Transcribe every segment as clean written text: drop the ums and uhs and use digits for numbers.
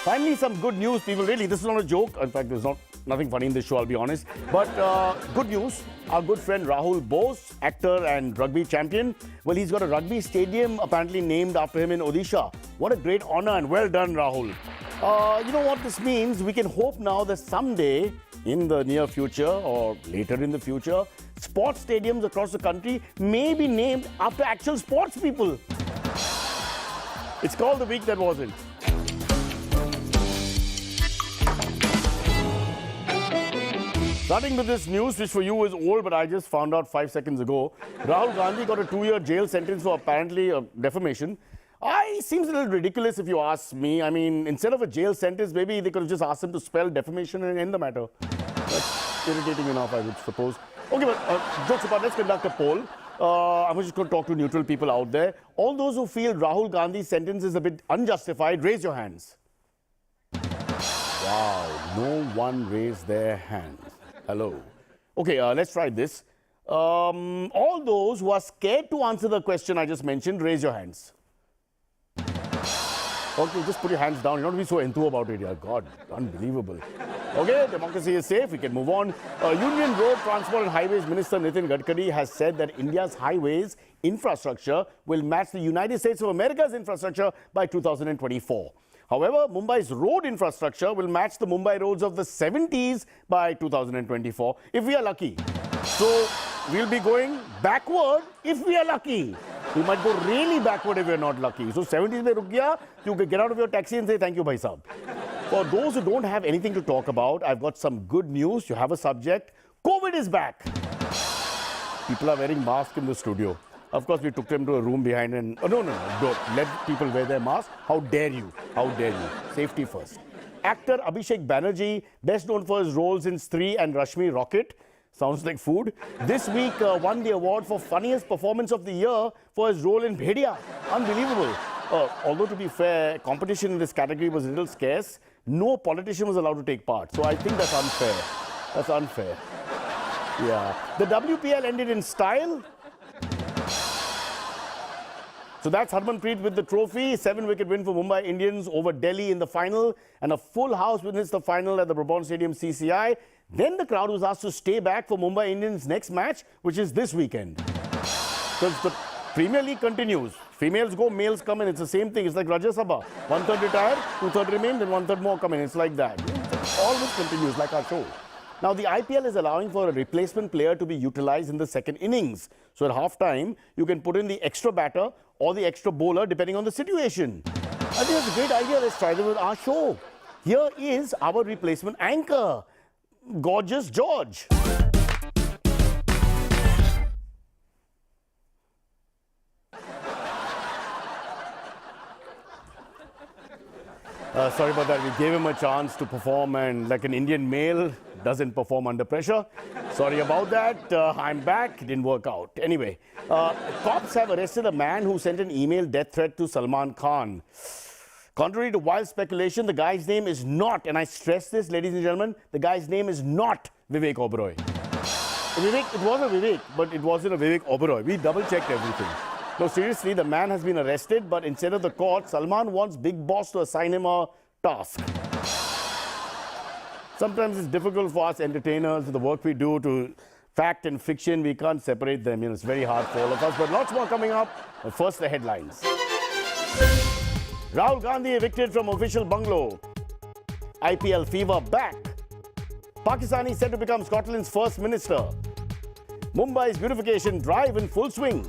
Finally, some good news, people. Really, this is not a joke. In fact, there's nothing funny in this show, I'll be honest. But good news. Our good friend Rahul Bose, actor and rugby champion, well, he's got a rugby stadium apparently named after him in Odisha. What a great honor and well done, Rahul. You know what this means? We can hope now that someday in the near future or later in the future, sports stadiums across the country may be named after actual sports people. It's called The Week That Wasn't. Starting with this news, which for you is old, but I just found out 5 seconds ago. Rahul Gandhi got a 2-year jail sentence for apparently defamation. Seems a little ridiculous if you ask me. I mean, instead of a jail sentence, maybe they could have just asked him to spell defamation and end the matter. That's irritating enough, I would suppose. Okay, but jokes apart, let's conduct a poll. I'm just going to talk to neutral people out there. All those who feel Rahul Gandhi's sentence is a bit unjustified, raise your hands. Wow, no one raised their hands. Hello. Okay, let's try this. All those who are scared to answer the question I just mentioned, raise your hands. Okay, just put your hands down. You're not be so enthused about it. Yeah, God, unbelievable. Okay, democracy is safe. We can move on. Union Road Transport and Highways Minister Nitin Gadkari has said that India's highways infrastructure will match the United States of America's infrastructure by 2024. However, Mumbai's road infrastructure will match the Mumbai roads of the 70s by 2024, if we are lucky. So, we'll be going backward if we are lucky. We might go really backward if we're not lucky. So, 70s mein ruk gaya, you can get out of your taxi and say, thank you, bhai sahab. For those who don't have anything to talk about, I've got some good news. You have a subject. COVID is back. People are wearing masks in the studio. Of course, we took them to a room behind and... Oh, no, don't let people wear their masks. How dare you? How dare you? Safety first. Actor Abhishek Banerjee, best known for his roles in Stree and Rashmi Rocket. Sounds like food. This week won the award for funniest performance of the year for his role in Bhedia. Unbelievable. Although, to be fair, competition in this category was a little scarce. No politician was allowed to take part. So I think that's unfair. That's unfair. Yeah. The WPL ended in style. So that's Harmanpreet with the trophy. 7-wicket win for Mumbai Indians over Delhi in the final. And a full house witnessed the final at the Brabant Stadium CCI. Then the crowd was asked to stay back for Mumbai Indians' next match, which is this weekend. Because the Premier League continues. Females go, males come in. It's the same thing. It's like Rajya Sabha. 1/3 retire, 2/3 remain, then 1/3 more come in. It's like that. All this continues, like our show. Now, the IPL is allowing for a replacement player to be utilized in the second innings. So, at half-time, you can put in the extra batter or the extra bowler, depending on the situation. I think that's a great idea. Let's try that with our show. Here is our replacement anchor, Gorgeous George. Sorry about that. We gave him a chance to perform, and like an Indian male doesn't perform under pressure. Sorry about that. I'm back. It didn't work out. Anyway, cops have arrested a man who sent an email death threat to Salman Khan. Contrary to wild speculation, the guy's name is not, and I stress this, ladies and gentlemen, the guy's name is not Vivek Oberoi. It was a Vivek, but it wasn't a Vivek Oberoi. We double-checked everything. No, seriously, the man has been arrested, but instead of the court, Salman wants Big Boss to assign him a task. Sometimes it's difficult for us entertainers, the work we do, to fact and fiction, we can't separate them. You know, it's very hard for all of us, but lots more coming up. But first, the headlines. Rahul Gandhi evicted from official bungalow. IPL fever back. Pakistani set to become Scotland's first minister. Mumbai's beautification drive in full swing.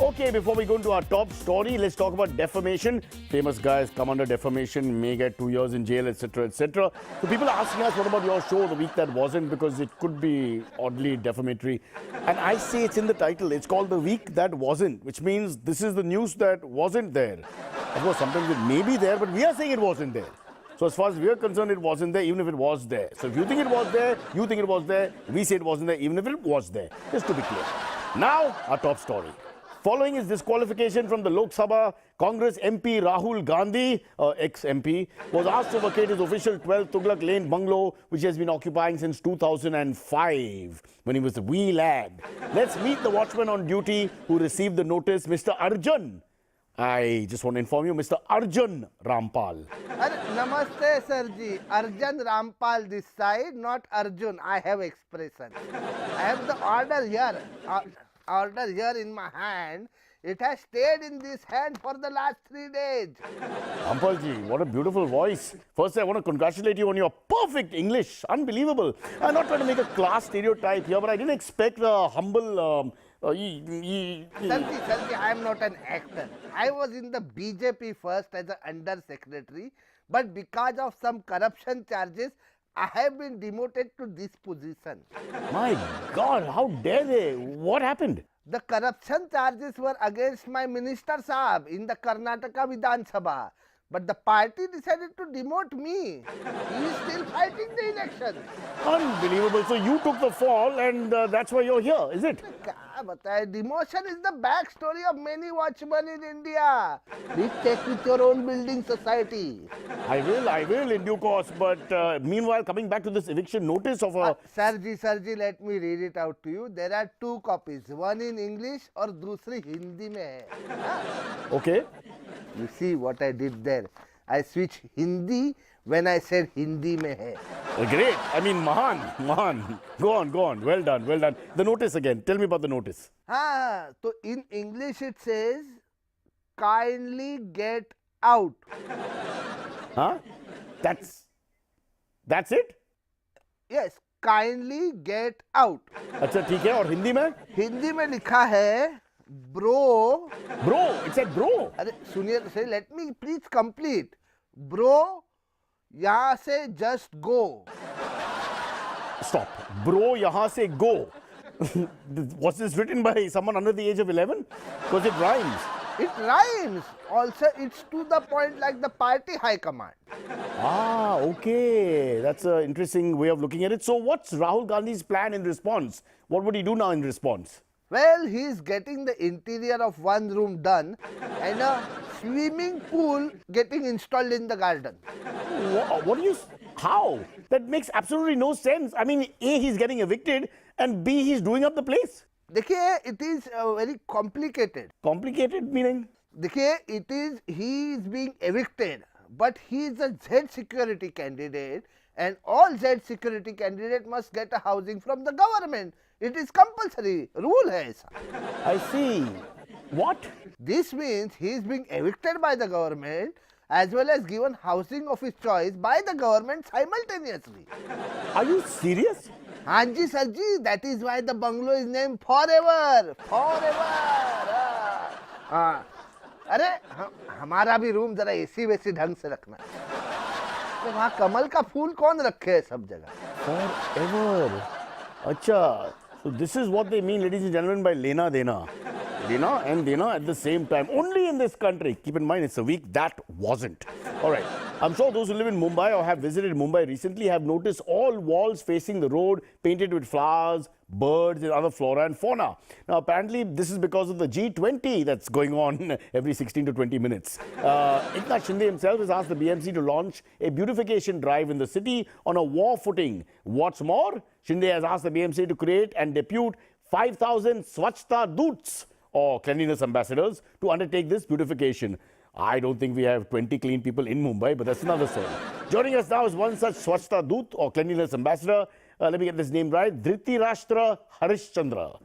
Okay, before we go into our top story, let's talk about defamation. Famous guys come under defamation, may get 2 years in jail, etc., etc. So people are asking us, what about your show, The Week That Wasn't, because it could be oddly defamatory. And I say it's in the title. It's called The Week That Wasn't, which means this is the news that wasn't there. Of course, sometimes it may be there, but we are saying it wasn't there. So as far as we are concerned, it wasn't there, even if it was there. So if you think it was there, you think it was there, we say it wasn't there, even if it was there. Just to be clear. Now, our top story. Following his disqualification from the Lok Sabha, Congress MP Rahul Gandhi, ex-MP, was asked to vacate his official 12 Tughlaq Lane bungalow, which he has been occupying since 2005, when he was a wee lad. Let's meet the watchman on duty who received the notice, Mr. Arjun. I just want to inform you, Mr. Arjun Rampal. Namaste, Sirji. Arjun Rampal this side, not Arjun. I have expression. I have the order here. Order here in my hand. It has stayed in this hand for the last 3 days. Rampalji, what a beautiful voice. First, I want to congratulate you on your perfect English. Unbelievable. I'm not trying to make a class stereotype here, but I didn't expect the humble... Sirji, I am not an actor. I was in the BJP first as an under secretary, but because of some corruption charges, I have been demoted to this position. My God, how dare they? What happened? The corruption charges were against my minister Saab in the Karnataka Vidhan Sabha. But the party decided to demote me. He is still fighting the election. Unbelievable. So you took the fall and that's why you're here, is it? Demotion is the backstory of many watchmen in India. Please check with your own building society. I will in due course. But meanwhile, coming back to this eviction notice of a... Sirji, let me read it out to you. There are 2 copies. One in English or दूसरी Hindi में है. Okay. You see what I did there? I switched Hindi when I said Hindi mein hai. Great. I mean, Mahan. Go on. Well done. The notice again. Tell me about the notice. So in English it says, kindly get out. Huh? That's it? Yes, kindly get out. अच्छा ठीक है और हिंदी में? हिंदी में लिखा है Bro. It said bro. अरे सुनिए, let me please complete. Bro, यहाँ से just go. Stop. Bro, यहाँ से go. Was this written by someone under the age of 11? Because it rhymes. It rhymes. Also, it's to the point like the party high command. Okay. That's an interesting way of looking at it. So what's Rahul Gandhi's plan in response? What would he do now in response? Well, he is getting the interior of one room done and a swimming pool getting installed in the garden. What do you... How? That makes absolutely no sense. I mean, A, he's getting evicted and B, he's doing up the place. देखिए, it is very complicated. Complicated meaning? देखिए, he is being evicted, but he is a Z security candidate and all Z security candidate must get a housing from the government. It is compulsory. Rule है ऐसा. I see. What? This means he is being evicted by the government as well as given housing of his choice by the government simultaneously. Are you serious? Hanji Sirji, that is why the bungalow is named Forever. अरे हमारा भी room जरा AC वैसी ढंग से रखना. तो वहाँ कमल का फूल कौन रखे है सब जगह? Forever. अच्छा. So this is what they mean, ladies and gentlemen, by Lena Dena. Lena and Dena at the same time. Only in this country. Keep in mind, it's a week that wasn't. All right. I'm sure those who live in Mumbai or have visited Mumbai recently have noticed all walls facing the road painted with flowers, birds and other flora and fauna. Now, apparently, this is because of the G20 that's going on every 16 to 20 minutes. Eknath Shinde himself has asked the BMC to launch a beautification drive in the city on a war footing. What's more, Shinde has asked the BMC to create and depute 5,000 Swachhta Doots, or cleanliness ambassadors, to undertake this beautification. I don't think we have 20 clean people in Mumbai, but that's another story. Joining us now is one such Swachhta Doot, or cleanliness ambassador. Let me get this name right. Dhritirashtra Harishchandra.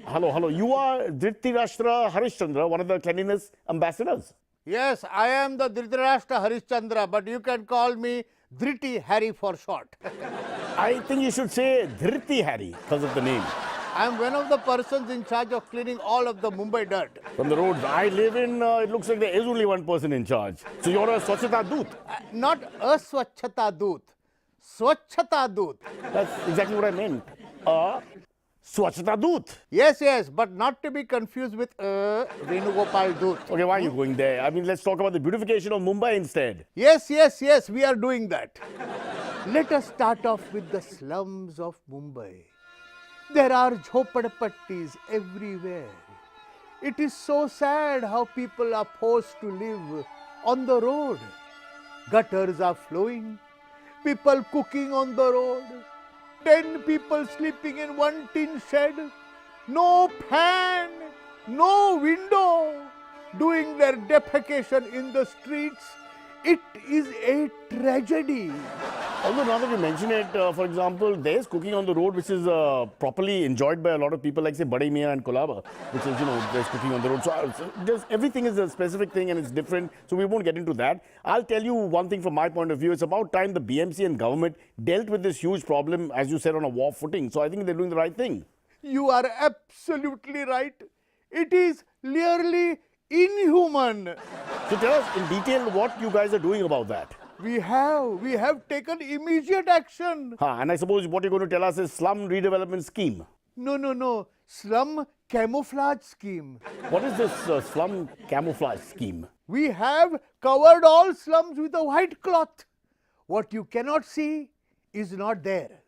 Hello. You are Dhritirashtra Harishchandra, one of the cleanliness ambassadors. Yes, I am the Dhritarashtra Harishchandra, but you can call me Dhriti Harry for short. I think you should say Dhriti Harry because of the name. I am one of the persons in charge of cleaning all of the Mumbai dirt. From the roads I live in, it looks like there is only one person in charge. So you're a Swachhta Doot. Not a Swachhta Doot. Swachhta Doot. That's exactly what I meant. Swachhta Doot. Yes, but not to be confused with Venugopal Doot. Okay, why are you going there? I mean, let's talk about the beautification of Mumbai instead. Yes, we are doing that. Let us start off with the slums of Mumbai. There are jhopadpattis everywhere. It is so sad how people are forced to live on the road. Gutters are flowing, people cooking on the road, 10 people sleeping in one tin shed, no fan, no window, doing their defecation in the streets. It is a tragedy. Although now that you mention it, for example, there's cooking on the road which is properly enjoyed by a lot of people like say Bade Mian and Kolaba, which is, there's cooking on the road. So just everything is a specific thing and it's different. So we won't get into that. I'll tell you one thing from my point of view. It's about time the BMC and government dealt with this huge problem, as you said, on a war footing. So I think they're doing the right thing. You are absolutely right. It is nearly inhuman. So tell us in detail what you guys are doing about that. We have taken immediate action. And I suppose what you're going to tell us is slum redevelopment scheme. No. Slum camouflage scheme. What is this slum camouflage scheme? We have covered all slums with a white cloth. What you cannot see is not there.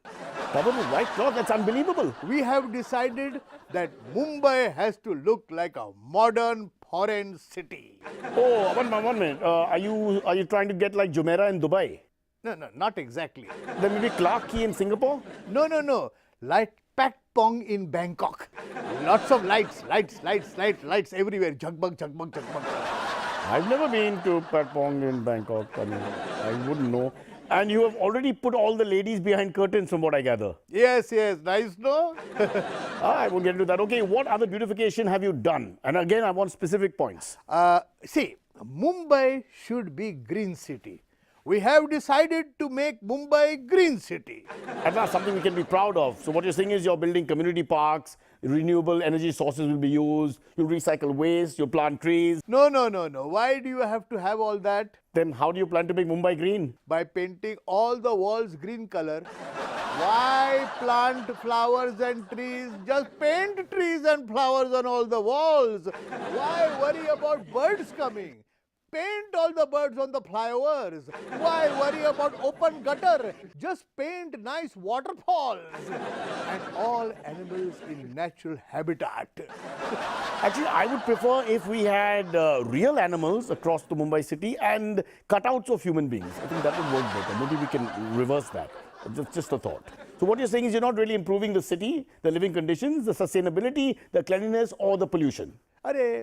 Covered with white cloth? That's unbelievable. We have decided that Mumbai has to look like a modern foreign city. Oh, one minute. Are you trying to get like Jumeirah in Dubai? No, not exactly. Then maybe Clark Quay in Singapore? No. Like Pat Pong in Bangkok. Lots of lights everywhere. Jagbug. I've never been to Patpong in Bangkok. I mean, I wouldn't know. And you have already put all the ladies behind curtains from what I gather. Yes. Nice, no? I won't get into that. Okay, what other beautification have you done? And again, I want specific points. See, Mumbai should be green city. We have decided to make Mumbai green city. And that's something we can be proud of. So what you're saying is you're building community parks, renewable energy sources will be used, you'll recycle waste, you'll plant trees. No. Why do you have to have all that? Then how do you plan to make Mumbai green? By painting all the walls green color. Why plant flowers and trees? Just paint trees and flowers on all the walls. Why worry about birds coming? Paint all the birds on the flyovers. Why worry about open gutter? Just paint nice waterfalls. And all animals in natural habitat. Actually, I would prefer if we had real animals across the Mumbai city and cutouts of human beings. I think that would work better. Maybe we can reverse that. Just a thought. So what you're saying is you're not really improving the city, the living conditions, the sustainability, the cleanliness or the pollution.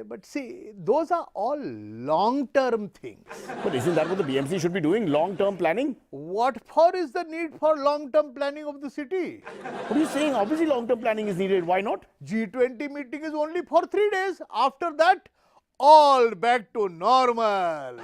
But see, those are all long-term things. But isn't that what the BMC should be doing? Long-term planning? What for is the need for long-term planning of the city? What are you saying? Obviously long-term planning is needed. Why not? G20 meeting is only for 3 days. After that, all back to normal.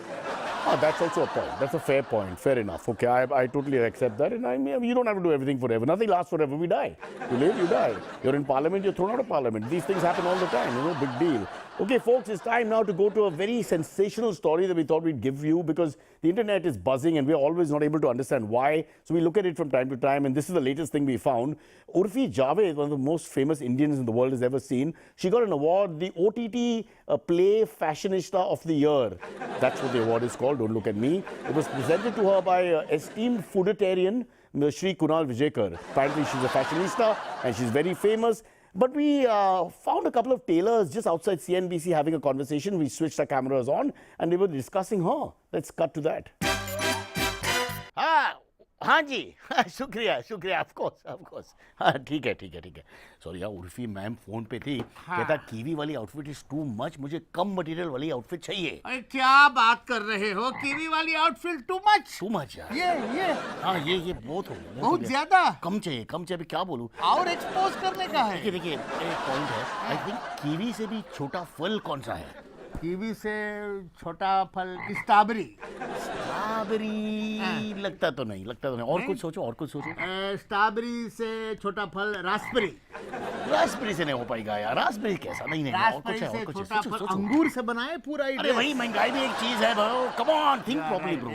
That's also a point. That's a fair point. Fair enough. Okay, I totally accept that. And I mean, you don't have to do everything forever. Nothing lasts forever. We die. You live, you die. You're in parliament, you're thrown out of parliament. These things happen all the time. Big deal. Okay, folks, it's time now to go to a very sensational story that we thought we'd give you because the internet is buzzing and we're always not able to understand why. So we look at it from time to time and this is the latest thing we found. Urfi Javed, one of the most famous Indians in the world has ever seen. She got an award, the OTT Play Fashionista of the Year. That's what the award is called. Don't look at me. It was presented to her by esteemed fooditarian Shri Kunal Vijayakar. Apparently she's a fashionista and she's very famous. But we found a couple of tailors just outside CNBC having a conversation. We switched our cameras on and they were discussing her. Let's cut to that. हाँ जी शुक्रिया of course हाँ ठीक है sorry यार Urfi ma'am phone पे थी कहता kiwi वाली आउटफिट इज टू मच मुझे कम मटेरियल वाली आउटफिट चाहिए अरे क्या बात कर रहे हो कीवी वाली आउटफिट टू मच यार ये हाँ ये बहुत हो गया बहुत ज्यादा कम चाहिए अभी क्या बोलूं और एक्सपोज करने का है देखिए एक पॉइंट है आई थिंक कीवी से भी छोटा फल कौन सा है कीवी से छोटा फल स्ट्रॉबेरी लगता तो नहीं और कुछ सोचो स्ट्रॉबेरी से छोटा फल रास्पबेरी से नहीं हो पाएगा यार रास्पबेरी कैसा नहीं और कुछ छोटा फल अंगूर से बनाए पूरा अरे वही महंगाई भी एक चीज है bro come on think properly bro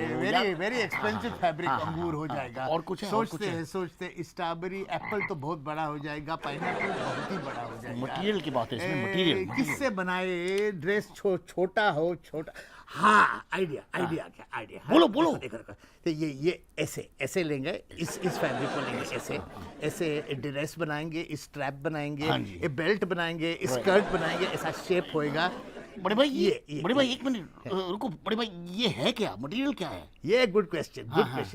very expensive fabric अंगूर हो जाएगा और कुछ सोचते स्ट्रॉबेरी एप्पल तो बहुत बड़ा हो जाएगा पाइनएप्पल बहुत ही बड़ा हो जाएगा मटेरियल की बात है इसमें मटेरियल किससे बनाए ड्रेस छोटा हो हाँ आइडिया बोलो तो ये ऐसे लेंगे इस फैब्रिक को लेंगे ऐसे ड्रेस बनाएंगे स्ट्रैप बनाएंगे ये बेल्ट बनाएंगे स्कर्ट बनाएंगे ऐसा शेप होएगा बड़े भाई एक मिनट रुको बड़े भाई ये है क्या मटेरियल क्या है ये गुड क्वेश्चन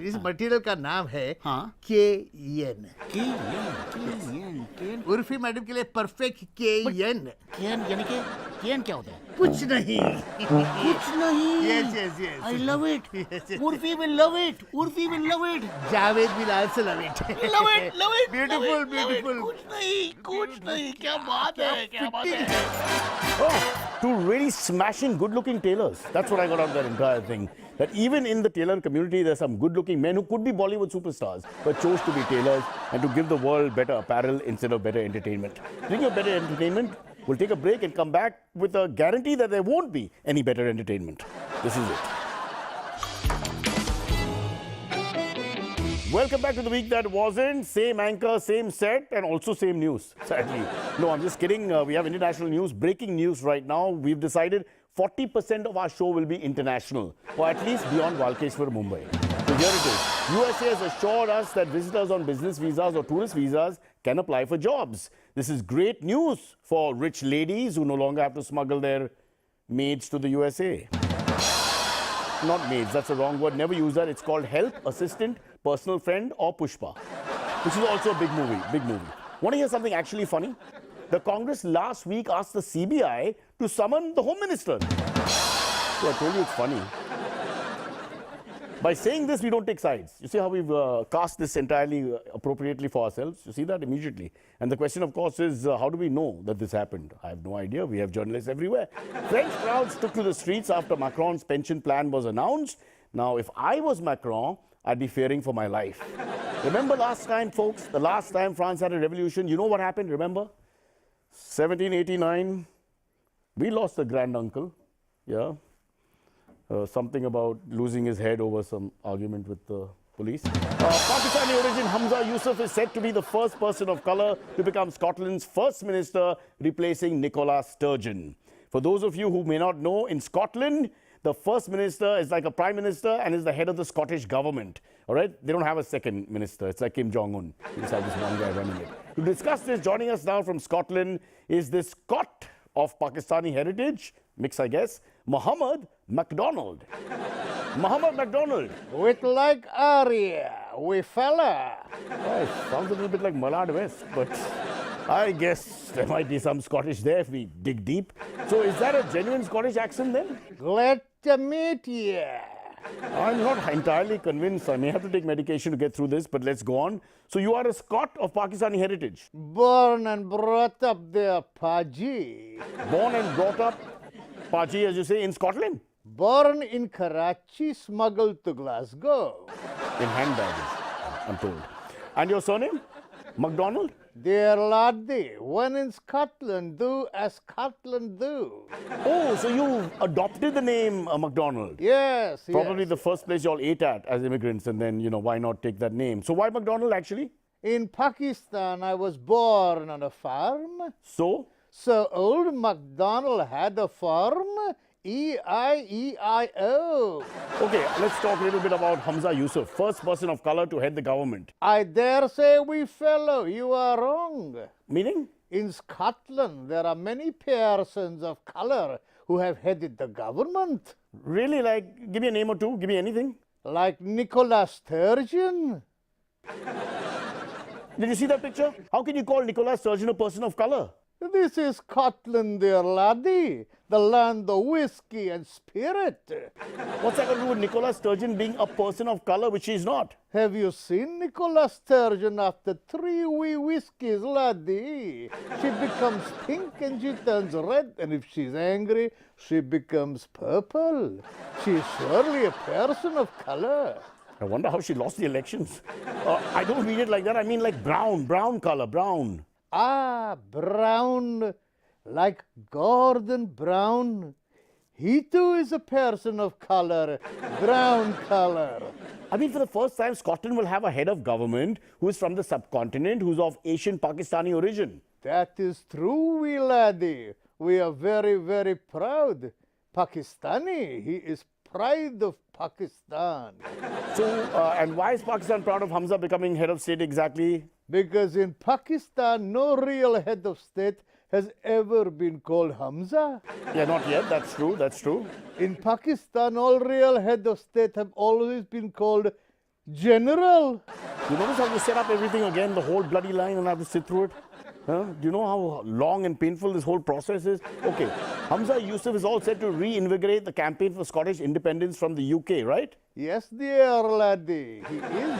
इस मटेरियल का नाम है केएन केएन उर्फी मैडम के लिए परफेक्ट केएन यानी कि केन क्या होता है? कुछ नहीं. कुछ नहीं. Yes, yes, yes. I love it. Yes, yes. Urfi will love it. Urfi will love it. Javed will also love it. Love it. Love it. Beautiful, love it, love it. beautiful. कुछ नहीं. क्या बात है? क्या बात है? Oh, two really smashing, good-looking tailors. That's what I got out of that entire thing. That even in the tailor community, there's some good-looking men who could be Bollywood superstars, but chose to be tailors and to give the world better apparel instead of better entertainment. Speaking of better entertainment, we'll take a break and come back with a guarantee that there won't be any better entertainment. This is it. Welcome back to the week that wasn't. Same anchor, same set, and also same news, sadly. No, I'm just kidding. We have international news, breaking news right now. We've decided 40% of our show will be international, or at least beyond Walkeshwar, Mumbai. So here it is. USA has assured us that visitors on business visas or tourist visas can apply for jobs. This is great news for rich ladies who no longer have to smuggle their maids to the USA. Not maids, that's the wrong word. Never use that. It's called help, assistant, personal friend, or Pushpa, which is also a big movie, big movie. Want to hear something actually funny? The Congress last week asked the CBI to summon the Home Minister. So I told you it's funny. By saying this, we don't take sides. You see how we've cast this entirely appropriately for ourselves? You see that immediately. And the question, of course, is how do we know that this happened? I have no idea. We have journalists everywhere. French crowds took to the streets after Macron's pension plan was announced. Now, if I was Macron, I'd be fearing for my life. Remember last time, folks? The last time France had a revolution, you know what happened? Remember? 1789, we lost a granduncle. Yeah. Something about losing his head over some argument with the police. Pakistani origin Hamza Yusuf is said to be the first person of colour to become Scotland's first minister, replacing Nicola Sturgeon. For those of you who may not know, in Scotland, the first minister is like a prime minister and is the head of the Scottish government. All right? They don't have a second minister. It's like Kim Jong-un. They just have this one guy running it. To discuss this, joining us now from Scotland is this Scot of Pakistani heritage, mix I guess, Mohammed MacDonald. Mohammed MacDonald. With like Arya, we fella. Oh, sounds a little bit like Malad West, but I guess there might be some Scottish there if we dig deep. So is that a genuine Scottish accent then? Glad to meet you. I'm not entirely convinced. I may have to take medication to get through this, but let's go on. So you are a Scot of Pakistani heritage. Born and brought up there, Paji. Born and brought up, Paji, as you say, in Scotland. Born in Karachi, smuggled to Glasgow. In handbags, I'm told. And your surname? MacDonald? Dear laddie, when in Scotland, do as Scotland do. Oh, so you adopted the name MacDonald. Yes, Probably yes. the first place you all ate at as immigrants, and then, why not take that name? So why MacDonald actually? In Pakistan, I was born on a farm. So? So old MacDonald had a farm. E-I-E-I-O. Okay, let's talk a little bit about Hamza Yusuf, first person of color to head the government. I dare say, we fellow, you are wrong. Meaning? In Scotland, there are many persons of color who have headed the government. Really? Like, give me a name or two, give me anything. Like Nicola Sturgeon. Did you see that picture? How can you call Nicola Sturgeon a person of color? This is Scotland, dear laddie, the land of whiskey and spirit. What's that got to do with Nicola Sturgeon being a person of color, which she's not? Have you seen Nicola Sturgeon after 3 wee whiskies, laddie? She becomes pink and she turns red, and if she's angry, she becomes purple. She's surely a person of color. I wonder how she lost the elections. I don't mean it like that. I mean like brown color, brown. Ah, Brown, like Gordon Brown. He too is a person of color, brown color. I mean, for the first time, Scotland will have a head of government who is from the subcontinent, who's of Asian Pakistani origin. That is true, wee laddie. We are very, very proud. Pakistani, he is pride of Pakistan. So, and why is Pakistan proud of Hamza becoming head of state exactly? Because in Pakistan, no real head of state has ever been called Hamza. Yeah, not yet. That's true. That's true. In Pakistan, all real head of state have always been called General. You notice how you set up everything again, the whole bloody line, and I have to sit through it? Do you know how long and painful this whole process is? Okay, Hamza Yusuf is all set to reinvigorate the campaign for Scottish independence from the UK, right? Yes, dear laddie, he is.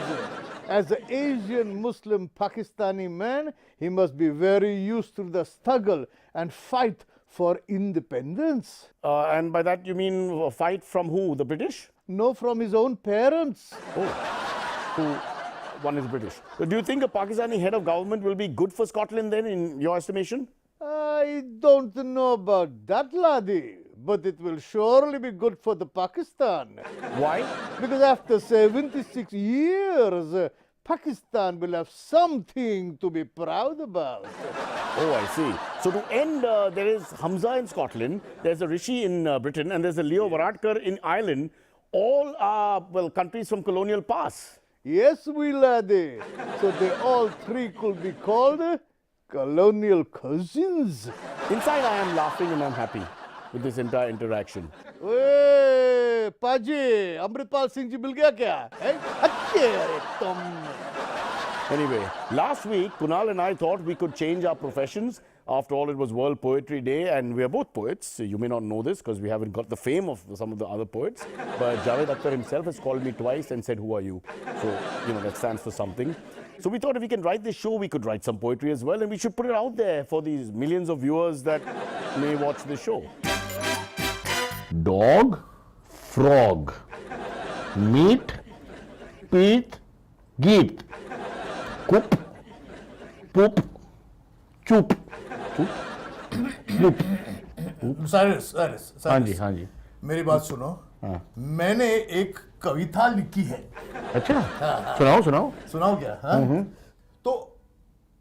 As an Asian Muslim Pakistani man, he must be very used to the struggle and fight for independence. And by that you mean a fight from who? The British? No, from his own parents. Who? One is British. So do you think a Pakistani head of government will be good for Scotland then, in your estimation? I don't know about that, laddie, but it will surely be good for the Pakistan. Why? Because after 76 years, Pakistan will have something to be proud about. Oh, I see. So to end, there is Hamza in Scotland, there's a Rishi in Britain, and there's a Leo Varadkar in Ireland. All are, well, countries from colonial past. Yes, we laddie. So they all three could be called colonial cousins. Inside, I am laughing and I'm happy with this entire interaction. Hey, Paji, Amritpal Singh ji mil gaya kya? Hey, Anyway, last week, Kunal and I thought we could change our professions. After all, it was World Poetry Day, and we are both poets. You may not know this because we haven't got the fame of some of the other poets. But Javed Akhtar himself has called me twice and said, "Who are you?" So, you know, that stands for something. So we thought if we can write this show, we could write some poetry as well, and we should put it out there for these millions of viewers that may watch this show. Dog, frog, meat, peat, geet, coop, poop, choop. Cyrus हाँ जी, हाँ जी। मेरी बात सुनो। मैंने एक कविता लिखी है। अच्छा, सुनाओ सुनाओ। सुनाओ क्या? हाँ? तो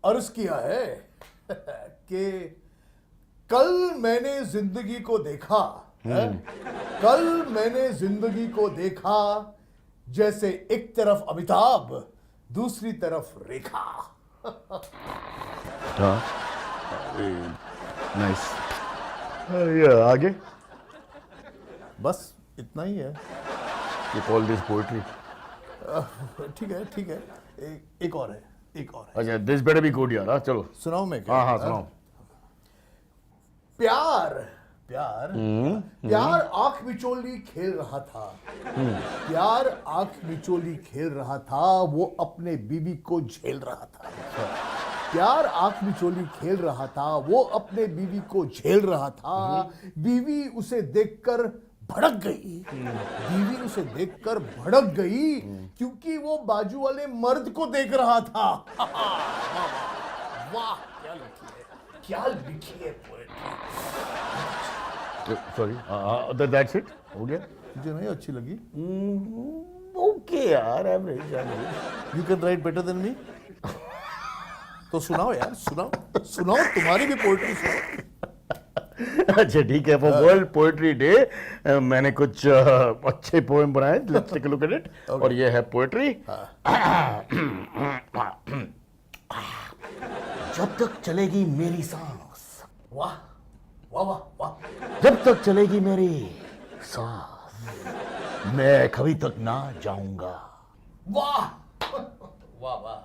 अर्ज किया है कि कल मैंने जिंदगी को देखा, कल मैंने जिंदगी को देखा जैसे एक तरफ अमिताभ दूसरी तरफ रेखा। हाँ, नाइस। ये आगे? बस इतना ही है। You call this poetry? ठीक है। एक और है। अच्छा, this better be good यार। हाँ, चलो। सुनाओ मैं क्या? हाँ, सुनाओ। प्यार आंख मिचोली खेल रहा था। प्यार आंख मिचोली खेल रहा था, वो अपने बीवी को झेल रहा था। प्यार आंख मिचोली खेल रहा था, वो अपने बीवी को झेल रहा था। बीवी उसे देखकर भड़क गई। बीवी उसे देखकर भड़क गई क्योंकि वो बाजू वाले मर्द को देख रहा था। वाह, क्या लिखी है पोएट्री। Sorry, that's it? हो गया? मुझे नहीं अच्छी लगी। Okay यार, average. You can write better than me. तो सुनाओ यार, सुनाओ तुम्हारी भी पोएट्री सुनाओ। अच्छा ठीक है, फॉर वर्ल्ड पोएट्री डे मैंने कुछ अच्छे पोएम बनाए। Let's take a look at it. और ये है पोएट्री। जब तक चलेगी मेरी सांस, वाह वाह वाह वाह। जब तक चलेगी मेरी सांस, मैं कभी तक ना जाऊंगा। वाह वाह वाह।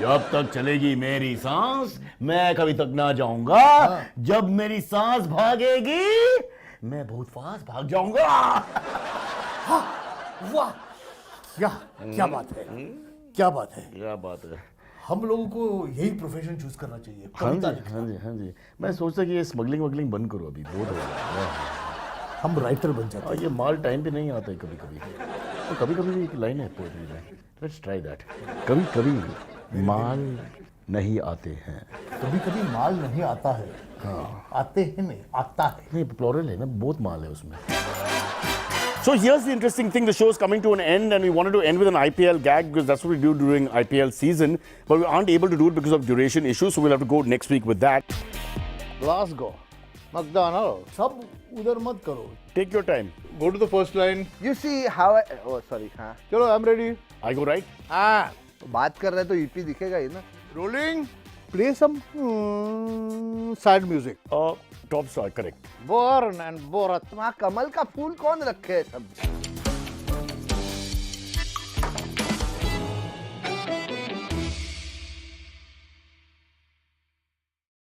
जब तक चलेगी मेरी सांस, मैं कभी तक ना जाऊंगा। जब मेरी सांस भागेगी, मैं बहुत फास्ट भाग जाऊंगा। वाह, क्या बात है, क्या बात है। क्या बात है। हम लोगों को यही प्रोफेशन चूज करना चाहिए। हाँ जी। मैं सोचता कि ये स्मगलिंग वगलिंग बंद करो, अभी बहुत हो गया। हम राइटर बन जाते हैं। ये माल टाइम पे नहीं आता है कभी कभी। तो कभी कभी भी एक लाइन है पोएट्री में, लेट्स ट्राई दैट। कभी कभी माल नहीं आते हैं। कभी कभी माल नहीं आता है। हाँ, आते हैं नहीं, आता है। नहीं, प्लूरल है ना, बहुत माल है उसमें। So here's the interesting thing, the show is coming to an end and we wanted to end with an IPL gag because that's what we do during IPL season, but we aren't able to do it because of duration issues, so we'll have to go next week with that. Glasgow, McDonald's. सब उधर मत करो। Take your time. Go to the first line. You see how I... Oh, sorry. हाँ. चलो, I'm ready. I go right? बात कर रहे तो ईपी दिखेगा ही ना। Rolling. Play some sad music. Top star, correct. Born and Borat. वहाँ कमल का फूल कौन रखे है सब?